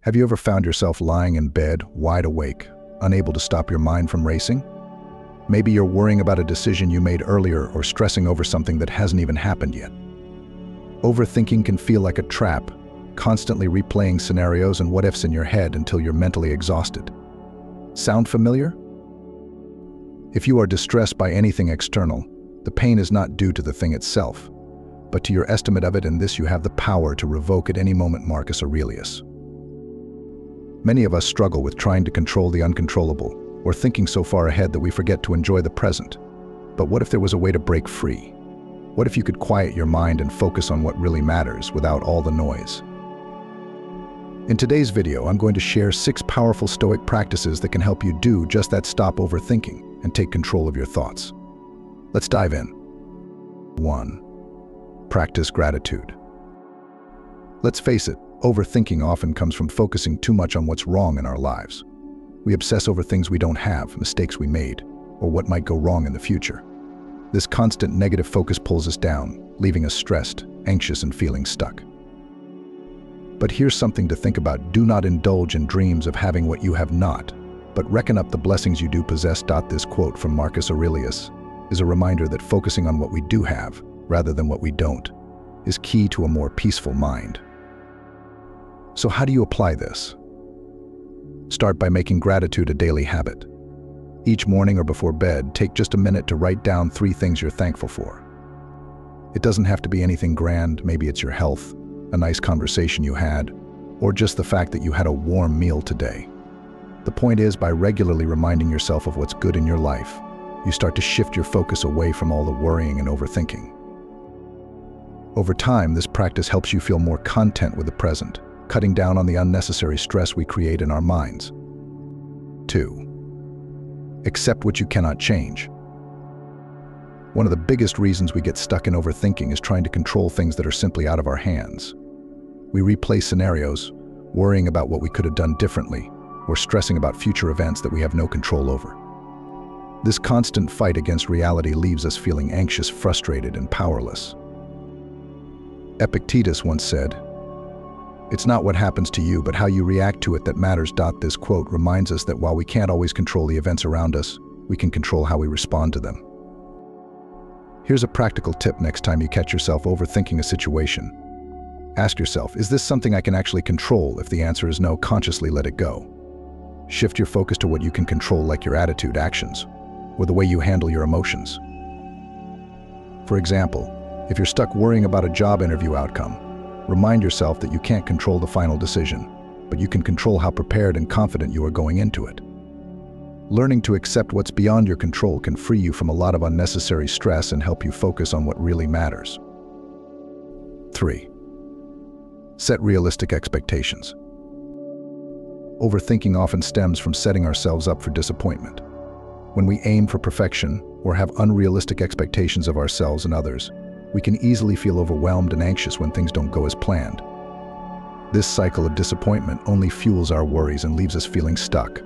Have you ever found yourself lying in bed, wide awake, unable to stop your mind from racing? Maybe you're worrying about a decision you made earlier or stressing over something that hasn't even happened yet. Overthinking can feel like a trap, constantly replaying scenarios and what-ifs in your head until you're mentally exhausted. Sound familiar? If you are distressed by anything external, the pain is not due to the thing itself, but to your estimate of it, and this you have the power to revoke at any moment. Marcus Aurelius. Many of us struggle with trying to control the uncontrollable, or thinking so far ahead that we forget to enjoy the present. But what if there was a way to break free? What if you could quiet your mind and focus on what really matters without all the noise? In today's video, I'm going to share 6 powerful Stoic practices that can help you do just that: stop overthinking and take control of your thoughts. Let's dive in. 1. Practice gratitude. Let's face it, overthinking often comes from focusing too much on what's wrong in our lives. We obsess over things we don't have, mistakes we made, or what might go wrong in the future. This constant negative focus pulls us down, leaving us stressed, anxious, and feeling stuck. But here's something to think about. Do not indulge in dreams of having what you have not, but reckon up the blessings you do possess. This quote from Marcus Aurelius is a reminder that focusing on what we do have, rather than what we don't, is key to a more peaceful mind. So how do you apply this? Start by making gratitude a daily habit. Each morning or before bed, take just a minute to write down 3 things you're thankful for. It doesn't have to be anything grand. Maybe it's your health, a nice conversation you had, or just the fact that you had a warm meal today. The point is, by regularly reminding yourself of what's good in your life, you start to shift your focus away from all the worrying and overthinking. Over time, this practice helps you feel more content with the present, cutting down on the unnecessary stress we create in our minds. 2. Accept what you cannot change. One of the biggest reasons we get stuck in overthinking is trying to control things that are simply out of our hands. We replay scenarios, worrying about what we could have done differently, or stressing about future events that we have no control over. This constant fight against reality leaves us feeling anxious, frustrated, and powerless. Epictetus once said, "It's not what happens to you, but how you react to it that matters." This quote reminds us that while we can't always control the events around us, we can control how we respond to them. Here's a practical tip next time you catch yourself overthinking a situation. Ask yourself, is this something I can actually control? If the answer is no, consciously let it go. Shift your focus to what you can control, like your attitude, actions, or the way you handle your emotions. For example, if you're stuck worrying about a job interview outcome, remind yourself that you can't control the final decision, but you can control how prepared and confident you are going into it. Learning to accept what's beyond your control can free you from a lot of unnecessary stress and help you focus on what really matters. 3. Set realistic expectations. Overthinking often stems from setting ourselves up for disappointment. When we aim for perfection or have unrealistic expectations of ourselves and others, we can easily feel overwhelmed and anxious when things don't go as planned. This cycle of disappointment only fuels our worries and leaves us feeling stuck.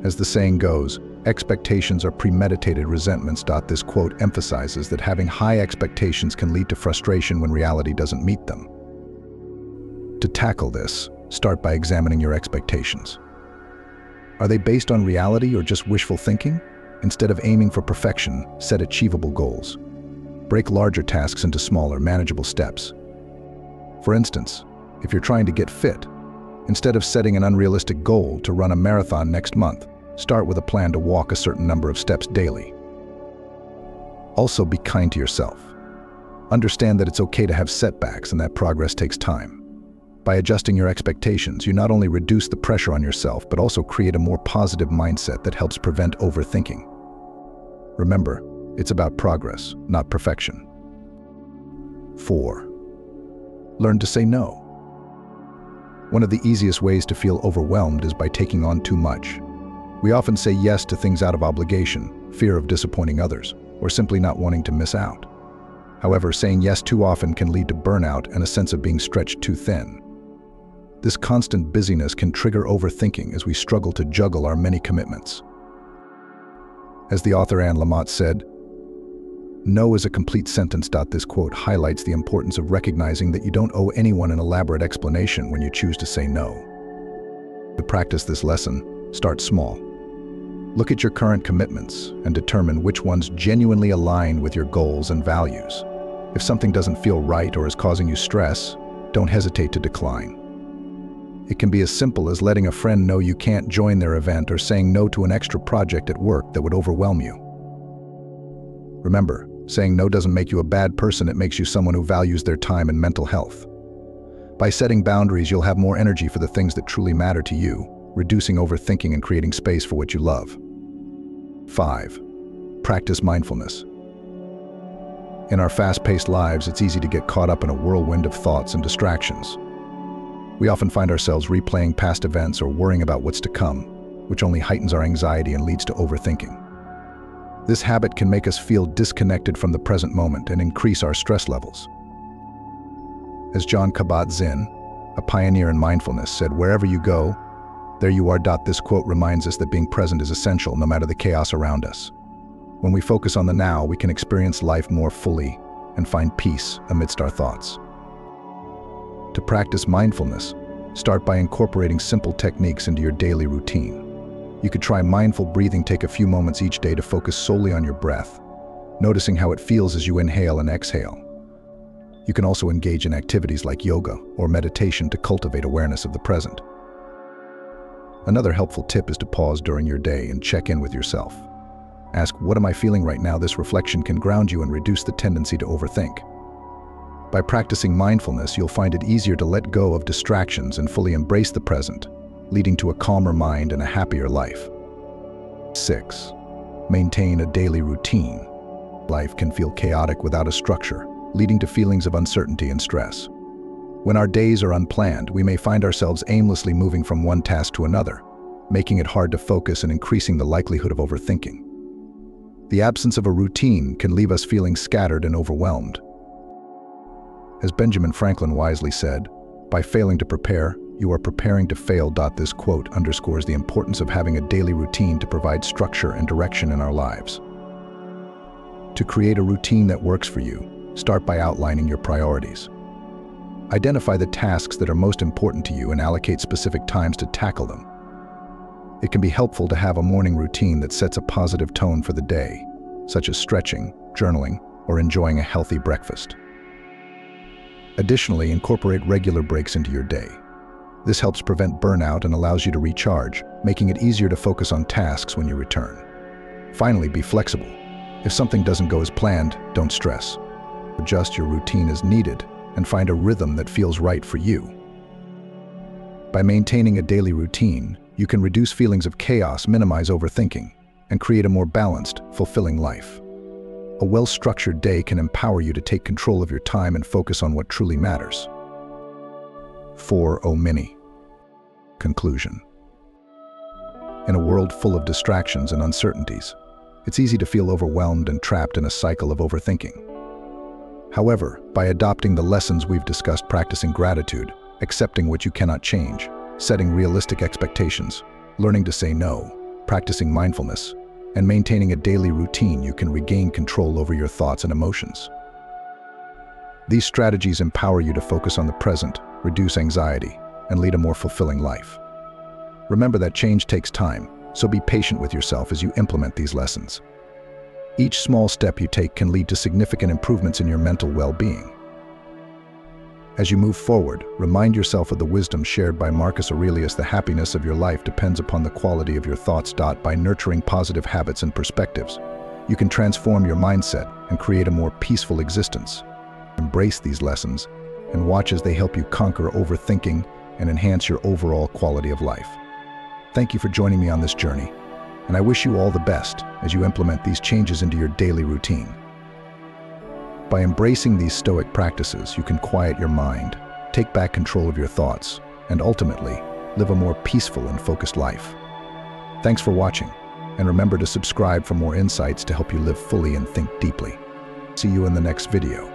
As the saying goes, expectations are premeditated resentments. This quote emphasizes that having high expectations can lead to frustration when reality doesn't meet them. To tackle this, start by examining your expectations. Are they based on reality or just wishful thinking? Instead of aiming for perfection, set achievable goals. Break larger tasks into smaller, manageable steps. For instance, if you're trying to get fit, instead of setting an unrealistic goal to run a marathon next month, start with a plan to walk a certain number of steps daily. Also, be kind to yourself. Understand that it's okay to have setbacks and that progress takes time. By adjusting your expectations, you not only reduce the pressure on yourself, but also create a more positive mindset that helps prevent overthinking. Remember, it's about progress, not perfection. 4. Learn to say no. One of the easiest ways to feel overwhelmed is by taking on too much. We often say yes to things out of obligation, fear of disappointing others, or simply not wanting to miss out. However, saying yes too often can lead to burnout and a sense of being stretched too thin. This constant busyness can trigger overthinking as we struggle to juggle our many commitments. As the author Anne Lamott said, No is a complete sentence. This quote highlights the importance of recognizing that you don't owe anyone an elaborate explanation when you choose to say no. To practice this lesson, start small. Look at your current commitments and determine which ones genuinely align with your goals and values. If something doesn't feel right or is causing you stress, don't hesitate to decline. It can be as simple as letting a friend know you can't join their event or saying no to an extra project at work that would overwhelm you. Remember, saying no doesn't make you a bad person, it makes you someone who values their time and mental health. By setting boundaries, you'll have more energy for the things that truly matter to you, reducing overthinking and creating space for what you love. 5. Practice mindfulness. In our fast-paced lives, it's easy to get caught up in a whirlwind of thoughts and distractions. We often find ourselves replaying past events or worrying about what's to come, which only heightens our anxiety and leads to overthinking. This habit can make us feel disconnected from the present moment and increase our stress levels. As Jon Kabat-Zinn, a pioneer in mindfulness, said, "Wherever you go, there you are." This quote reminds us that being present is essential no matter the chaos around us. When we focus on the now, we can experience life more fully and find peace amidst our thoughts. To practice mindfulness, start by incorporating simple techniques into your daily routine. You could try mindful breathing. Take a few moments each day to focus solely on your breath, noticing how it feels as you inhale and exhale. You can also engage in activities like yoga or meditation to cultivate awareness of the present. Another helpful tip is to pause during your day and check in with yourself. Ask, "What am I feeling right now?" This reflection can ground you and reduce the tendency to overthink. By practicing mindfulness, you'll find it easier to let go of distractions and fully embrace the present, leading to a calmer mind and a happier life. 6. Maintain a daily routine. Life can feel chaotic without a structure, leading to feelings of uncertainty and stress. When our days are unplanned, we may find ourselves aimlessly moving from one task to another, making it hard to focus and increasing the likelihood of overthinking. The absence of a routine can leave us feeling scattered and overwhelmed. As Benjamin Franklin wisely said, "By failing to prepare, you are preparing to fail." This quote underscores the importance of having a daily routine to provide structure and direction in our lives. To create a routine that works for you, start by outlining your priorities. Identify the tasks that are most important to you and allocate specific times to tackle them. It can be helpful to have a morning routine that sets a positive tone for the day, such as stretching, journaling, or enjoying a healthy breakfast. Additionally, incorporate regular breaks into your day. This helps prevent burnout and allows you to recharge, making it easier to focus on tasks when you return. Finally, be flexible. If something doesn't go as planned, don't stress. Adjust your routine as needed and find a rhythm that feels right for you. By maintaining a daily routine, you can reduce feelings of chaos, minimize overthinking, and create a more balanced, fulfilling life. A well-structured day can empower you to take control of your time and focus on what truly matters. 4. Conclusion. In a world full of distractions and uncertainties, it's easy to feel overwhelmed and trapped in a cycle of overthinking. However, by adopting the lessons we've discussed, practicing gratitude, accepting what you cannot change, setting realistic expectations, learning to say no, practicing mindfulness, and maintaining a daily routine, you can regain control over your thoughts and emotions. These strategies empower you to focus on the present, reduce anxiety, and lead a more fulfilling life. Remember that change takes time, so be patient with yourself as you implement these lessons. Each small step you take can lead to significant improvements in your mental well-being. As you move forward, remind yourself of the wisdom shared by Marcus Aurelius: the happiness of your life depends upon the quality of your thoughts. By nurturing positive habits and perspectives, you can transform your mindset and create a more peaceful existence. Embrace these lessons and watch as they help you conquer overthinking and enhance your overall quality of life. Thank you for joining me on this journey, and I wish you all the best as you implement these changes into your daily routine. By embracing these Stoic practices, you can quiet your mind, take back control of your thoughts, and ultimately live a more peaceful and focused life. Thanks for watching, and remember to subscribe for more insights to help you live fully and think deeply. See you in the next video.